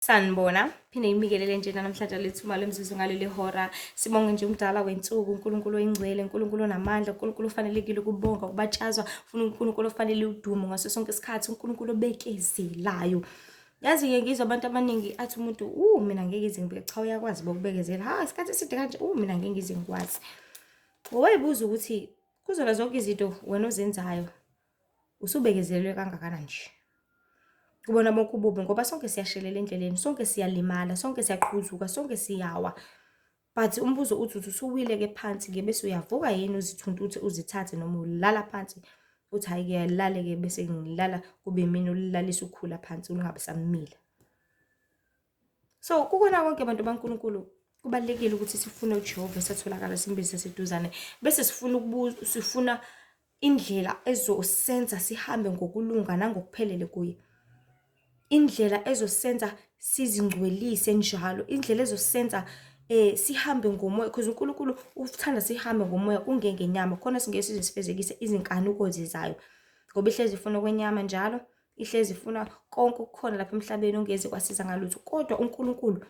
Sanibona, phinde ngibingelele nje namhlanje lethuba lemzuzu ngaleli hora. Sibonge nje umdala wensuku, uNkulunkulu oyingcwele, uNkulunkulu onamandla, uNkulunkulu ofanelekile ukubonga, ukubatshazwa, ufuna uNkulunkulu ofanele udumo ngaso sonke isikhathi, uNkulunkulu obekezelayo. Yazi-ke ngizwa abantu abaningi athi umuntu, mina ngeke ngize ngibeke, cha uyakwazi bokubekezela. Ha, isikhathi eside kanje, mina ngeke ngize ngikwazi. Wayebuza ukuthi kuzona zonke izinto wena ozenzayo, usubekezelelwe kangakanani nje? Kubona bonke ububi ngoba sonke siyashelela endleleni, sonke siyalimala, sonke siyaqhuzuka, sonke siyawa. But umbuzo uthi usuwile-ke phansi-ke bese uyavuka yini uzithuntuthe uzithathe noma ulala phansi uthi hhayi-ke alale-ke bese ngilala kube yimina ulilalisa ukhula phansi ungabe samila. So kukona konke bantu baNkulunkulu kubalulekile ukuthi sifune uJehova esatholakala simbize saseduzane bese sifuna indlela ezosenza sihambe ngokulunga nangokuphelele kuye. Indlela ezosenza sizingcwelise njalo, indlela ezosenza sihambe ngomoya because uNkulunkulu uthanda sihambe ngomoya kunge ngenyama khona singeke size sifezekise izinkanuko zezayo. Ngoba ihlezi ifuna okwenyama njalo, ihlezi ifuna konke okukhona lapha emhlabeni ongeze kwasiza ngalutho. Kodwa uNkulunkulu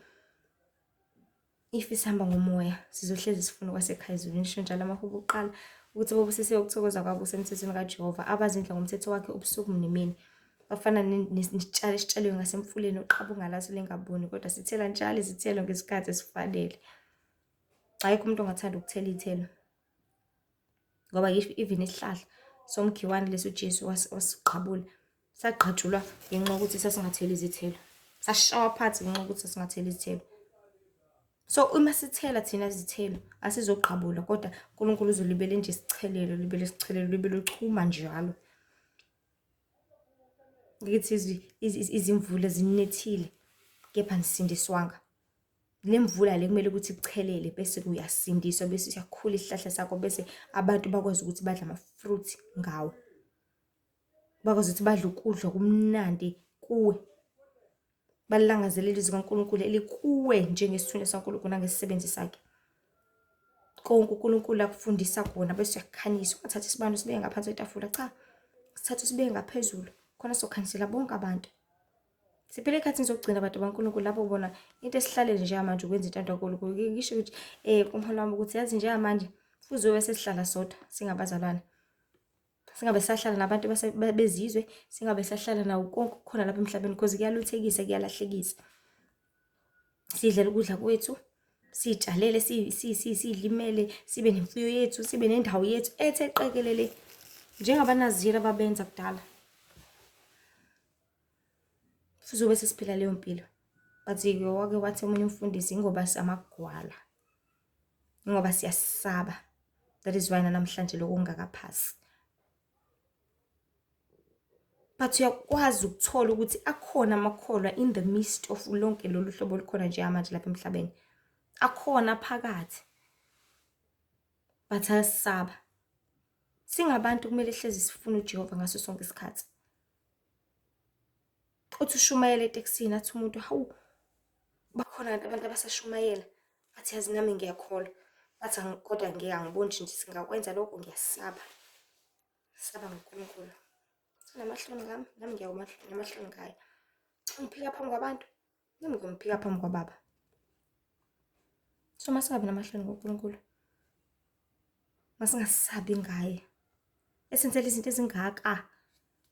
if isihamba ngomoya sizohlezi sifuna kwasekhaya ezulwini. Ngisho njalo amahubo okuqala ukuthi bobusisiwe ukuthokoza kwabo semthethweni kaJehova, abazindla ngomthetho wakhe ubusuku nemini. Bafana nesitshalo esitshaliwe ngasemfuleni oqhaba ungalazi lingaboni kodwa sithela njalo izithelo ngesikhathi esifanele. Ayikho umuntu ongathanda ukuthela iy'thelo ngoba even isihlahla somkhiwane lesi uJesu wasiqhabula sagqatshulwa ngenxa yokuthi sasingatheli izithelo, sashawa phansi ngenxa yokuthi sasingatheli izithelo. So uma sithela thina izithelo asizoqhabula kodwa uNkulunkulu uzolibele nje isichelelo, libele isichelelo, libele uchuma njalo. Ngithi izimvula zinethile kepha nisindiswanga. Le mvula le kumele ukuthi ichelele bese kuyasindiswa bese siyakhula isihlahla sakho bese abantu bakwazi ukuthi badle ama-fruit ngawo. Bakwazi ukuthi badle ukudla okumnandi kuwe. Balangazelele ilizwi kaNkulunkulu elikuwe njengesithunywa sikaNkulunkulu nangesisebenzi sakhe. Konke uNkulunkulu akufundisa kona bese uyakukhanyisa. Ungathathi isibani usibeke ngaphansi kwetafula, cha. Sithathe usibeke ngaphezulu khona sokhanyisela bonke abantu. Siphila ekhathini zokugcina abantu baNkulunkulu lapho ubona into esihlalele njengamanje ukwenza intando kaNkulunkulu. Ngisho ukuthi kumholo wami ukuthi yazi njengamanje kufuze ube sesihlala sodwa singabazalwane. Singabe sahlala nabantu bezizwe, singabe sahlala nawo konke okukhona lapha emhlabeni because kuyaluthekisa kuyalahlekisa. Sidlela ukudla kwethu, siy'tshalele, siy'limele, sibe nemfuyo yethu, sibe nendawo yethu ethe qekelele njengabanaziri ababenza kudala. Kufuze ube sesiphila leyo mpilo. But-ke wake wathi omunye umfundisi ingoba samagwala, ingoba siyasaba. That is why namhlanje lokho kungakaphasi. But uyakwazi ukuthola ukuthi akhona amakholwa in the midst of lonke lolu hlobo olukhona njengamanje lapha emhlabeni. Akhona phakathi. But ayasaba. Singabantu kumele hlezi sifune uJehova ngaso sonke isikhathi. Uthi ushumayela etekisini athi umuntu, hawu, bakhona abantu abasashumayela. Athi yazi nami ngiyakholwa. Bathi kodwa ngeke angiboni nje singakwenza lokho ngiyasaba. Saba ngoNkulunkulu. Namahloni ngami, nami namahloni ngayo. Ngiphika phambi kwabantu, nami ngiyophika phambi kwaBaba. So masingabi namahloni ngoNkulunkulu. Masingasabi ngaye. Esenzele izinto ezingaka.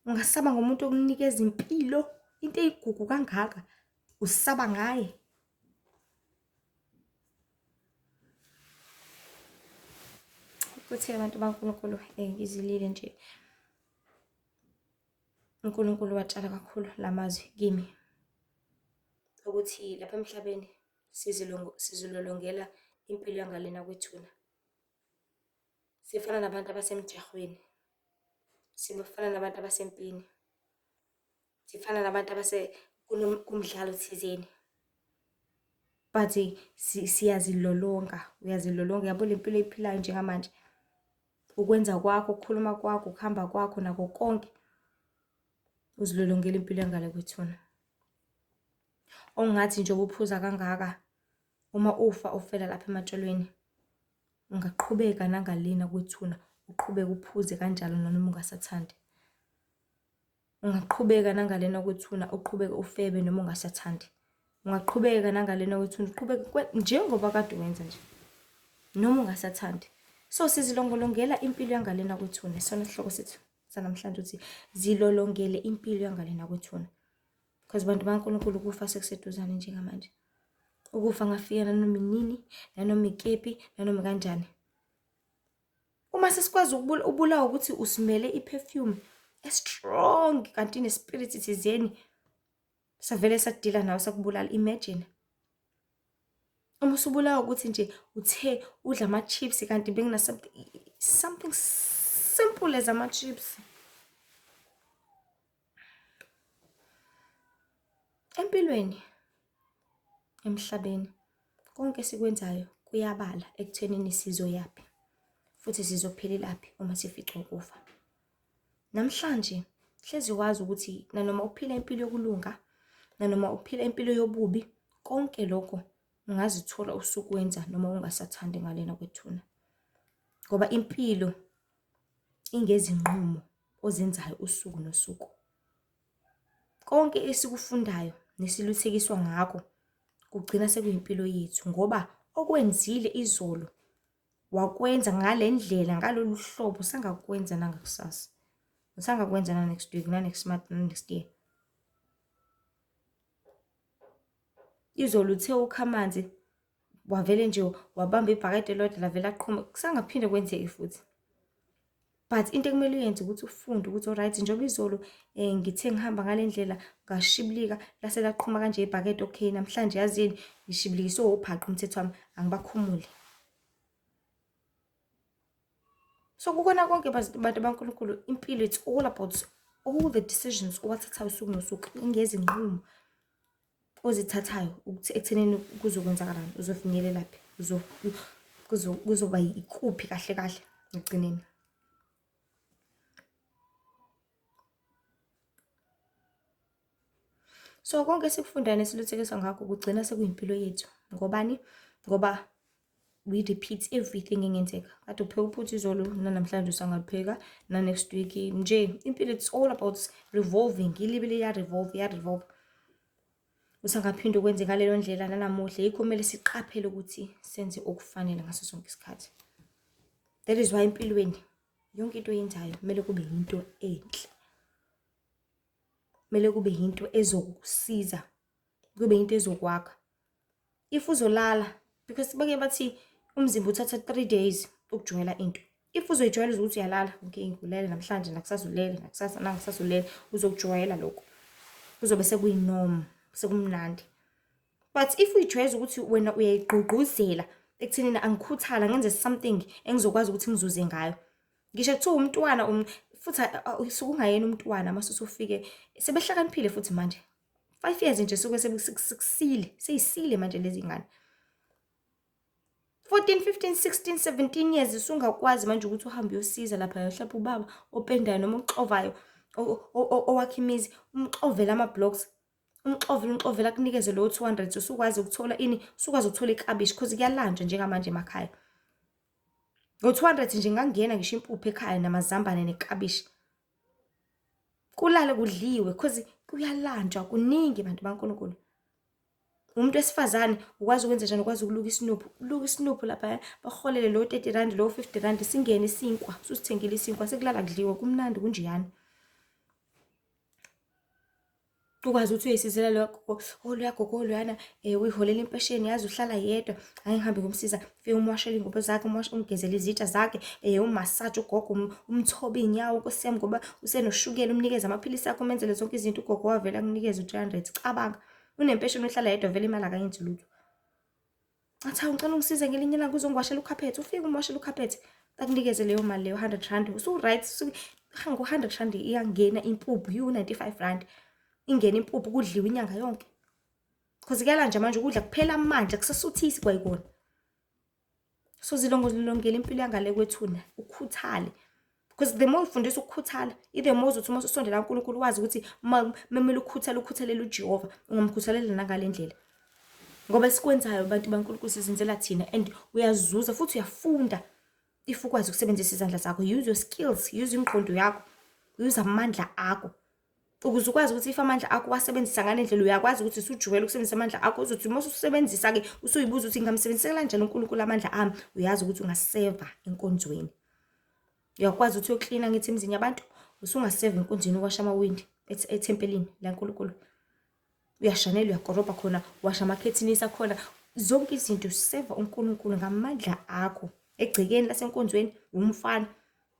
Ungasaba ngomuntu okunikeza impilo, into eyigugu kangaka, usaba ngaye. Kuthi abantu baNkulunkulu ngizilile nje. uNkulunkulu watshala kakhulu lamazwi kimi ukuthi lapha emhlabeni sizilolongela impilo yangalena kwethuna. Sifana nabantu abasemjahweni. Sifana nabantu abasempini. Sifana nabantu kumdlalo thizeni. But siyazilolonga, uyazilolonga yabo le mpilo ephilayo njengamanje. Ukwenza kwakho, ukukhuluma kwakho, ukuhamba kwakho nako konke uzilolongela impilo yangale kwethuna. Ongathi nje ubuphuza kangaka uma ufa ufela lapha ematshelweni ungaqhubeka nangalena kwethuna, uqhubeke uphuze kanjalo noma ungasathandi. Ungaqhubeka nangalena kwethuna uqhubeke ufebe noma ungasathandi. ungaqhubeka nangalena kwethuna, uqhubeke njengoba kade wenza nje, noma ungasathandi. So sizilongolongela impilo yangalena kwethuna. Isona isihloko sethu sanamhlanje uthi zilolongele impilo yangalena kwethuna. Because bantu baNkulunkulu ukufa sekuseduzane njengamanje. Ukufa ngafika nanoma inini, nanoma ikephi, nanoma kanjani. Uma sesikwazi ubulawa ukuthi usimele iperfume strong kanti nespirit thizeni savele sadila nawe sakubulala. Imagine uma usubulawa ukuthi nje uthe udla ama chips kanti bengina something simple as ama chips. Empilweni emhlabeni konke sikwenzayo kuyabala ekuthenini sizoyapi futhi sizophelelaphi uma sificwa ukufa. Namhlanje hlezi wazi ukuthi nanoma uphila impilo yokulunga, nanoma uphila impilo yobubi, konke lokho ungazithola usukwenza noma ungasathandi ngalena kwethuna. Ngoba impilo ingezinqumo ozenzayo usuku nosuku. Konke esikufundayo nesiluthekiswa ngakho kugcina sekuyimpilo yethu, ngoba okwenzile izolo wakwenza ngale ndlela, ngalolu hlobo sangakwenza nangakusasa. Usangakwenza na next week, na next month, na next year. Izolo uthe ukha amanzi wavele nje wabamba ibhakede lodwa lavela aqhuma, kusangaphinde kwenzeke futhi. But into ekumele uyenze ukuthi ufunde ukuthi alright, njengoba izolo ngithe ngihamba ngale ndlela ngashibilika lase laqhuma kanje ibhakede, okay namhlanje yazini ngishibilikiswe uphaqi umthetho wami, angibakhumule. So kukona konke bantu baNkulunkulu, impilo it's all about all the decisions owathathayo usuku nosuku, ingezinqumo ozithathayo ukuthi ekuthenini kuzokwenzakalani, uzofinyelelaphi, kuzoba ikuphi kahle kahle ekugcineni. So konke sikufundayo nesiluthekiswa ngakho kugcina sekuyimpilo yethu. Ngobani? Ngoba we repeat everything engenzeka. Kade upheka uphuthu izolo, namhlanje usangapheka, na next week nje. Impilo it's all about revolving. Ilibele ya revolve. Usangaphinde ukwenze ngalelo ndlela nanamuhla. Yikho kumele siqaphele ukuthi senze okufanele ngaso sonke isikhathi. That is why empilweni yonke into oyenzayo kumele kube yinto enhle. Kumele kube yinto ezokusiza, kube yinto ezokwakha. If uzolala, because bake bathi umzimba uthatha 3 days ukujwayela into. If uzoyijwayela ukuthi uyalala, okay ngulele namhlanje nakusasa ulele, nakusasa nangakusasa ulele, uzokujwayela lokho. Kuzobe sekuyinorm, sekumnandi. But if uyijwayeza ukuthi wena uyayigqugquzela ekuthenini angikhuthala ngenze something engizokwazi ukuthi ngizuze ngayo. Ngisho kuthiwa umntwana futhi usukungayena umntwana mase usufike sebehlakaniphile futhi manje. 5 years nje suke sekusile, seyisile manje lezi ngane. 14, 15, 16, 17 years usungakwazi manje ukuthi uhambe uyosiza lapha yohlapha ubaba opendayo noma uxovayo owakha imizi, umxovela ama blocks, umxovela akunikeze lo 200 usukwazi ukuthola ini, usukwazi ukuthola iklabishi because kuyalanjwa njengamanje emakhaya. Ngo 200 nje ngangena ngisho impuphu ekhaya namazambane neklabishi. Kulale kudliwe because kuyalanjwa kuningi bantu baNkulunkulu. Umuntu wesifazane ukwazi ukwenza njani, ukwazi ukuluka isinophu. Luka isinophu lapha baholele lo 30 rand lo 50 rand singene isinkwa, susithengile isinkwa sekulala kudliwe kumnandi kunjiyani. Ukwazi ukuthi uyisizela lokho, loyagogo loyana uyiholela impesheni yazi uhlala yedwa, angihambe ngomsiza, fike umwashele ingubo zakhe, umgezele izitsha zakhe, umassage ugogo, umthobe inyawo Nkosi yami ngoba usenoshukela, umnikeze amaphilisi akho, umenzele zonke izinto ugogo wavela akunikeze 300. Cabanga unempesheni uhlala yedwa vele imali akayenzi lutho. Athi ngicela ungisize ngelinye ilanga uzongiwashela ukhaphethe, ufike umwashela ukhaphethe akunikeze leyo mali leyo 100 rand. Usu right ngo 100 rand iyangena impuphu u95 rand. Ingena impuphu kudliwa inyanga yonke. Because kuyalanje manje ukudla kuphela amandla kusasuthisi kwayikona. So zilongele impilo yangale kwethuna ukhuthale. Because the more ufundisa ukukhuthala, the more uzothi uma usondela kaNkulunkulu wazi ukuthi memele ukhuthalele uJehova, ungamkhuthalela nangale ndlela. Ngoba esikwenzayo abantu baNkulunkulu sizenzela thina and uyazuza futhi uyafunda. If ukwazi ukusebenzisa izandla zakho, use your skills, use ingqondo yakho, use amandla akho. Ukuze ukwazi ukuthi if amandla akho wasebenzisa ngale ndlela uyakwazi ukuthi usujwayele ukusebenzisa amandla akho, uzothi uma ususebenzisa-ke usuyibuza ukuthi ngingamsebenzisela kanjani uNkulunkulu amandla ami, uyazi ukuthi ungaseva enkonzweni. Uyakwazi ukuthi uyoklina ngithi emizini yabantu, usungaseva enkonzweni uwasha amawindi ethempelini laNkulunkulu. Uyashanela, uyakorobha khona, washa amakhethinisi akhona. Zonke izinto useva uNkulunkulu ngamandla akho. Egcekeni lasenkonzweni umfana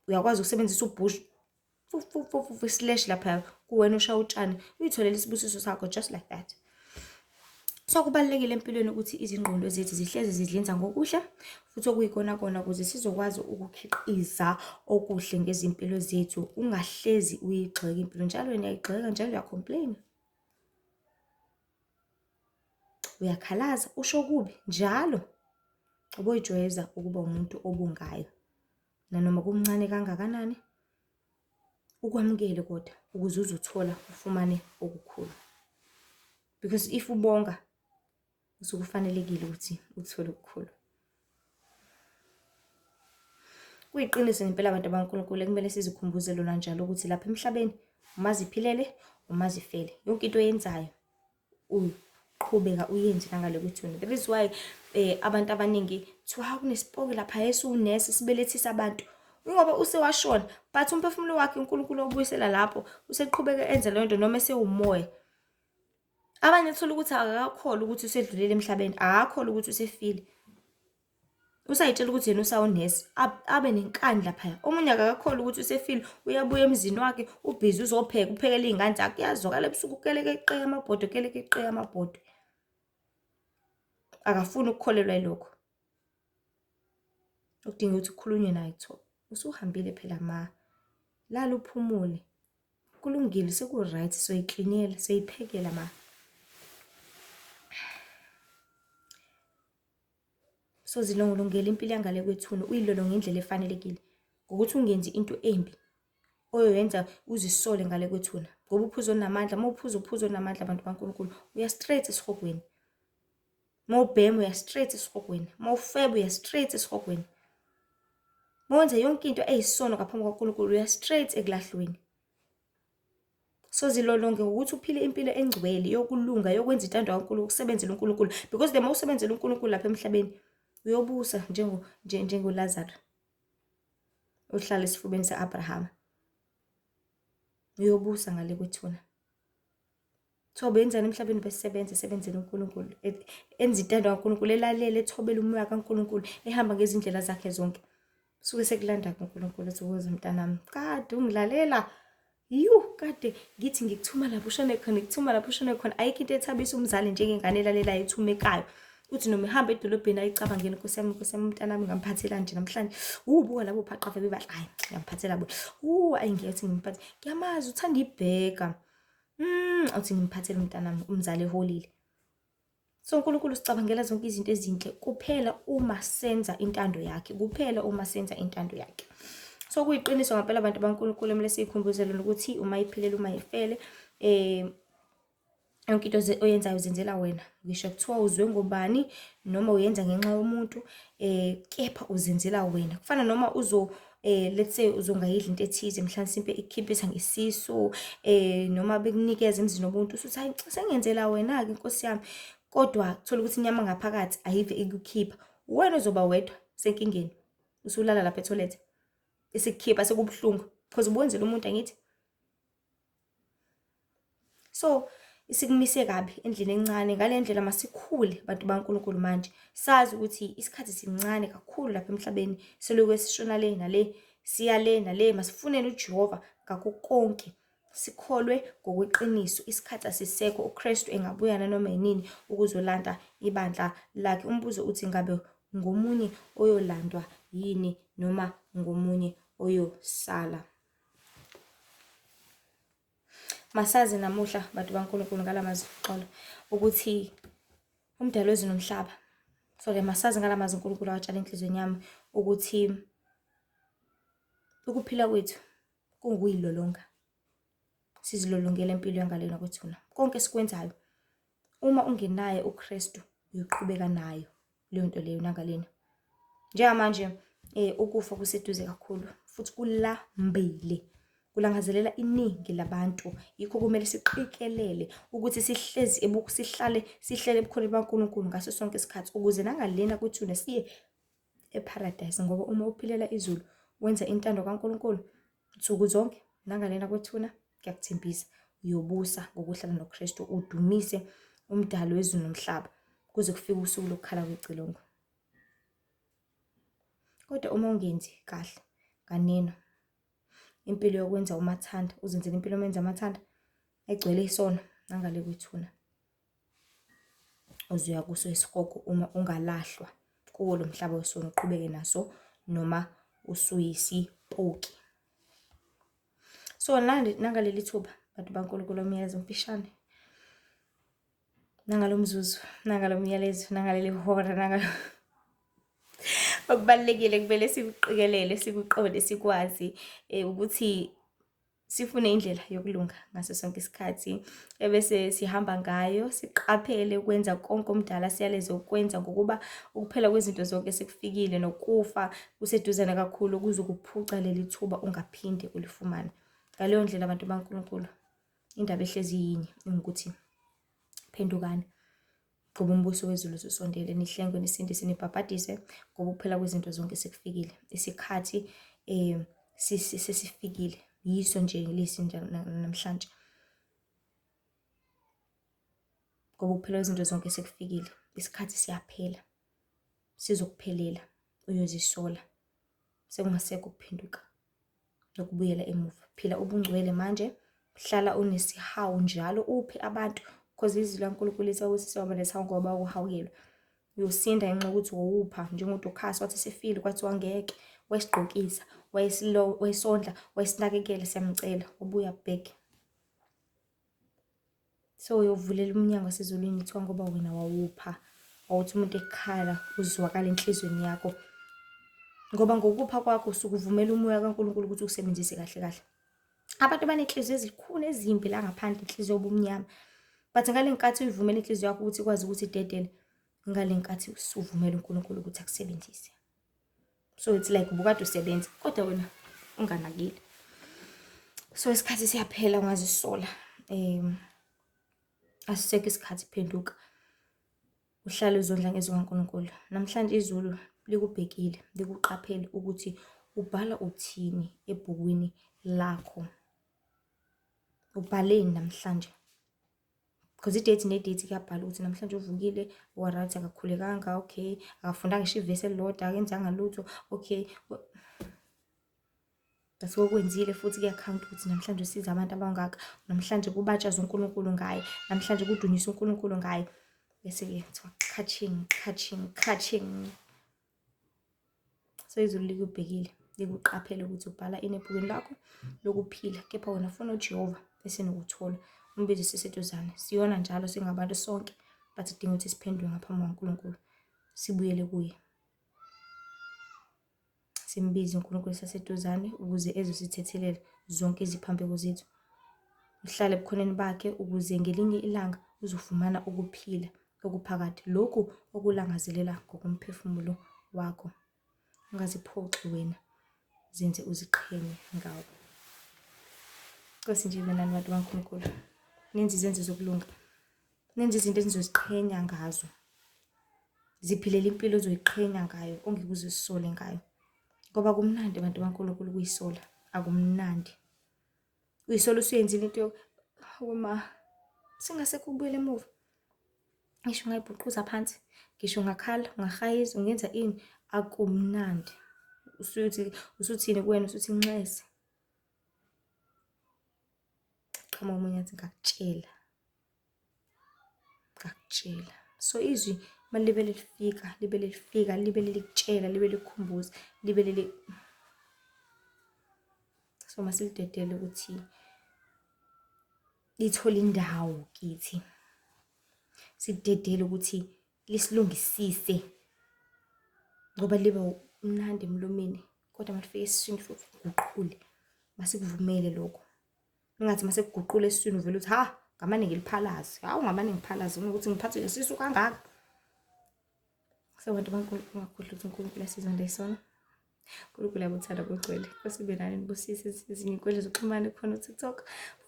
uyakwazi ukusebenzisa ubhushi slash lapha kuwena oshaya utshani, uyitholele isibusiso sakho just like that. So kubalulekile empilweni ukuthi izingqondo zethu zihlezi zidlinza ngokuhle futhi okuyikona kona ukuze sizokwazi ukukhiqiza okuhle ngezimpilo zethu. Ungahlezi uyigxeka impilo, njalo uyayigxeka, njalo uyacomplain, uyakhalaza, usho kubi njalo. Uboyijwayeza ukuba umuntu obungayo, nanoma kumncane kangakanani, ukwamukele kodwa ukuze uzothola ufumane okukhulu. Because if ubonga usukufanelekile ukuthi uthole okukhulu. Kuyiqiniso ngempela abantu abankulunkulu ekumele sizikhumbuze lona njalo ukuthi lapha emhlabeni umaziphilele umazifele. Yonke into oyenzayo uqhubeka uyenze nangale kwethuna. That is why abantu abaningi kuthiwa kunesipoki lapha esunesi sibelethisa abantu. Ngoba usewashona but umphefumulo wakhe uNkulunkulu obuyisela lapho useqhubeka enze leyo nto noma esewumoya. Abanye thola ukuthi akakholwa ukuthi usedlulile emhlabeni, akakholwa ukuthi usefile. Usayitshela ukuthi yena usawunesi, abe nenkani lapha. Omunye akakholwa ukuthi usefile, uyabuya emzini wakhe, ubhizi uzopheka, uphekela iy'ngane zakhe. Kuyazwakala ebusuku keleke eqeya amabhodo, keleke eqeya amabhodo. Akafuni ukukholelwa yilokho. Ukudinga ukuthi kukhulunywe naye kuthiwa usuhambile phela lala uphumule. Kulungile, seku-right, soyiklinela, soyiphekela So zilongolongela impilo yangale kwethuna, uyilolonge ngendlela efanelekile. Ngokuthi ungenzi into embi oyoyenza uzisole ngale kwethuna. Ngoba uphuzo onamandla, uma uphuza uphuzo onamandla abantu baNkulunkulu, uya straight esihogweni. Uma ubhema uya straight esihogweni. Uma ufeba uya straight esihogweni. Uma wenza yonke into eyisono ngaphambi kwaNkulunkulu uya straight ekulahlweni. So zilolonge ukuthi uphile impilo engcwele yokulunga, yokwenza intando kaNkulunkulu, ukusebenzela uNkulunkulu. Because the more usebenzela uNkulunkulu lapha emhlabeni, uyobusa njengoLazarus ohlala esifubeni se-Abrahama. Uyobusa ngale kwethuna. So benzani emhlabeni besebenza, sebenzela uNkulunkulu, enza intando kaNkulunkulu, elalele, ethobela umoya kaNkulunkulu, ehamba ngezindlela zakhe zonke. Suke sekulanda kaNkulunkulu ethi ukuze mntanami, kade ungilalela. Kade ngithi ngikuthuma lapho ushone khona, ngikuthuma lapho ushone khona. Ayikho into ethabisa umzali njengengane elalelayo ethumekayo. Uthi noma ihamba edolobheni ayicabangeni, Nkosi yami mntanami ngamphathela nje namhlanje. Buka labo phaqafa bebahle, hayi ngamphathela bo. Ayi ngiyathi ngimphathe. Ngiyamazi uthanda ibheka. Uthi ngimphathele mntanami, umzali eholile. So uNkulunkulu sicabangela zonke izinto ezinhle kuphela uma senza intando yakhe, kuphela uma senza intando yakhe. So kuyiqiniso ngempela abantu abankulunkulu emele sikhumbuzele ukuthi uma iphilela uma ifele, yonke into oyenzayo uzenzela wena. Ngisho kuthiwa uzwe ngobani noma uyenza ngenxa yomuntu, kepha uzenzela wena. Kufana noma let's say uzongayidla into ethize, mhlawumbe simpe ikhiphisa ngesisu, noma bekunikeza emzini womuntu, usuthi hayi sengenzela wena-ke Nkosi yami. Kodwa thola ukuthi inyama ngaphakathi ayive ikukhipha. Wena uzoba wedwa senkingeni. Usulala lapha etoilet. Isikukhipha sekubuhlungu because ubwenzela umuntu angithi. So isikumise kabi endlini encane. Ngale ndlela masikhule abantu baNkulunkulu manje. Sazi ukuthi isikhathi sincane kakhulu lapha emhlabeni. Selokhu sishona le nale, siya le nale, masifunele uJehova ngakho konke. Sikholwe ngokweqiniso, isikhathi asisekho, uKristu engabuya nanoma yinini ukuzolanda ibandla lakhe. Umbuzo uthi ngabe ngomunye oyolandwa yini noma ngomunye oyosala. Masazi namuhla bantu baNkulunkulu ngalamazwi oxolo ukuthi umdali wezulu nomhlaba. So masazi ngalamazwi uNkulunkulu awatshala enhlizweni yami ukuthi ukuphila kwethu kunguyilolonga. Sizilolongela impilo yangalena kwethuna. Konke sikwenzayo uma ungenaye uKristu uyoqhubeka nayo leyo nto leyo nangalena. Njengamanje ukufa kuseduze kakhulu futhi kulambile. kulangazelela iningi labantu. Yikho kumele siqikelele ukuthi sihlale ebukhoneni baNkulunkulu ngaso sonke isikhathi, ukuze nangalena kwethuna siye eparadise. Ngoba uma uphilela izulu wenza intando kaNkulunkulu nsuku zonke, nangalena kwethuna ngiyakuthembisa uyobusa ngokuhlala noKristu, udumise umdali wezulu nomhlaba kuze kufike usuku lokukhala kwecilongo. Kodwa uma ungenzi kahle kaneno impilo yokwenza umathanda, uzenzela impilo yomenza amathanda egcwele isono nangale kwethuna, uzoya kuso isihogo uma ungalahlwa kuwo lo mhlaba wesono uqhubeke naso noma usuyisipoki. So nangaleli thuba bantu baNkulunkulu, umyalezo omfishane nangalo mzuzu, nangalo myalezo, nangaleli hora, okubalulekile kumele sikuqikelele, sikuqonde, sikwazi ukuthi sifune indlela yokulunga ngaso sonke isikhathi, ebese sihamba ngayo, siqaphele ukwenza konke omdala siyaleze ukwenza, ngokuba ukuphela kwezinto zonke sekufikile, nokufa kuseduzane kakhulu ukuze ukuphuca leli thuba ungaphinde ulifumane. Ngaleyo ndlela abantu baNkulunkulu, indaba ehlezi yinye ukuthi phendukani ngoba umbuso wezulu usondele, nihlengwe nisindise nibhabhadise ngoba ukuphela kwezinto zonke sekufikile. Isikhathi sesifikile, yiso nje lesi namhlanje ngoba ukuphela kwezinto zonke sekufikile. Isikhathi siyaphela, sizokuphelela, uyozisola, sekungasekho ukuphenduka nokubuyela emuva. Phila ubungcwele manje, hlala unesihawu njalo, uphe abantu, because izwi laNkulunkulu lithi awusisaba nesihawu ngoba ukuhawukelwa. Uyosinda ngenxa yokuthi wawupha, njengoDokhasi wathi esefile kwathiwa ngeke, wayesigqokisa, wayesondla, wayesinakekela, siyamcela ubuya back. So uyovulela umnyango wasezulwini kuthiwa ngoba wena wawupha, wawuthi umuntu ekhala uzwakala enhlizweni yakho, ngoba ngokupha kwakho usukuvumela umoya kaNkulunkulu ukuthi usebenzise kahle kahle. Abantu banenhliziyo ezikhulu ezimbi la ngaphandle, inhliziyo yobumnyama, but ngale nkathi uyivumela inhliziyo yakho ukuthi ikwazi ukuthi idedele, ngale nkathi usuvumela uNkulunkulu ukuthi akusebenzise. So it's like ubukade usebenza kodwa wena unganakile. So isikhathi siyaphela, ungazisola. Asisekho isikhathi, phenduka, uhlale uzondla ngezwi kaNkulunkulu. Namhlanje izulu likubhekile, likuqaphele ukuthi ubhala uthini ebhukwini lakho. Ubhaleni namhlanje? Because i-date ne-date kuyabhala ukuthi namhlanje uvukile, wa-right, akakhulekanga, okay, akafundanga ngisho ivesi elilodwa, akenzanga lutho, okay. Bese okwenzile futhi kuyakhawunta ukuthi namhlanje usiza abantu abangaka, namhlanje kubatshazwa uNkulunkulu ngaye, namhlanje kudunyiswa uNkulunkulu ngaye. Bese-ke kuthiwa catching. So izulu likubhekile, likuqaphele ukuthi ubhala ini ebhukwini lakho lokuphila, kepha wena funa uJehova esenokuthola, umbizo siseduzane. Siyona njalo singabantu sonke, but sidinga ukuthi siphenduke ngaphambi kwaNkulunkulu, sibuyele kuye, simbize uNkulunkulu saseduzane ukuze ezosithethelela zonke iziphambeko zethu. Uhlale ebukhoneni bakhe ukuze ngelinye ilanga uzofumana ukuphila okuphakathi, lokhu okulangazelela ngokomphefumulo wakho. Ungaziphoxi wena, zenze uziqhenye ngawo. Nkosi nje benani bantu baNkulunkulu, nenze izenzo zokulunga, nenze izinto enizoziqhenya ngazo, ziphilela impilo ozoyiqhenya ngayo, ongeke uzisole ngayo, ngoba kumnandi abantu baNkulunkulu kuyisola, akumnandi. Uyisola usuyenzile into uma singasekho ukubuyela emuva, ngisho ungayibhuquza phansi, ngisho ungakhala, ungahayiza, ungenza ini, akumnandi. Usuthini kuwena, usuthi nxese. Qhamuka omunye athi ngakutshela. So izwi malibe lifika, libe likutshela, libe likukhumbuza, so masilidedele ukuthi lithole indawo kithi. Sidedele ukuthi lisilungisise, ngoba libe mnandi emlomeni kodwa malifika esiswini futhi kuguqule. Masikuvumele lokho. Ungathi masekuguqula esiswini uvela uthi ngamane ngiliphalaze. Hawu ngamane ngiphalaze ukuthi ngiphathwe isisu kangaka. So bantu baNkulunkulu, ungakhohlwa ukuthi uNkulunkulu asizonda isona. uNkulunkulu yabuthanda kugcwele. Nkosi ibe nani nibusise ezinye iy'nkundla zokuxhumana khona uTikTok,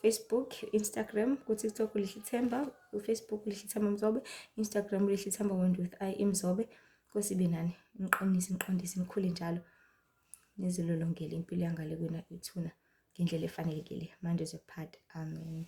Facebook, Instagram. KuTikTok uLihle Ithemba, uFacebook uLihle Ithemba Mzobe, Instagram uLihle Ithemba Wend with I Mzobe. Nkosi ibe nani, niqinise niqondise nikhule njalo, nizilolongele impilo yangale kwena ithuna ngendlela efanelekile manje zephathi. Amen.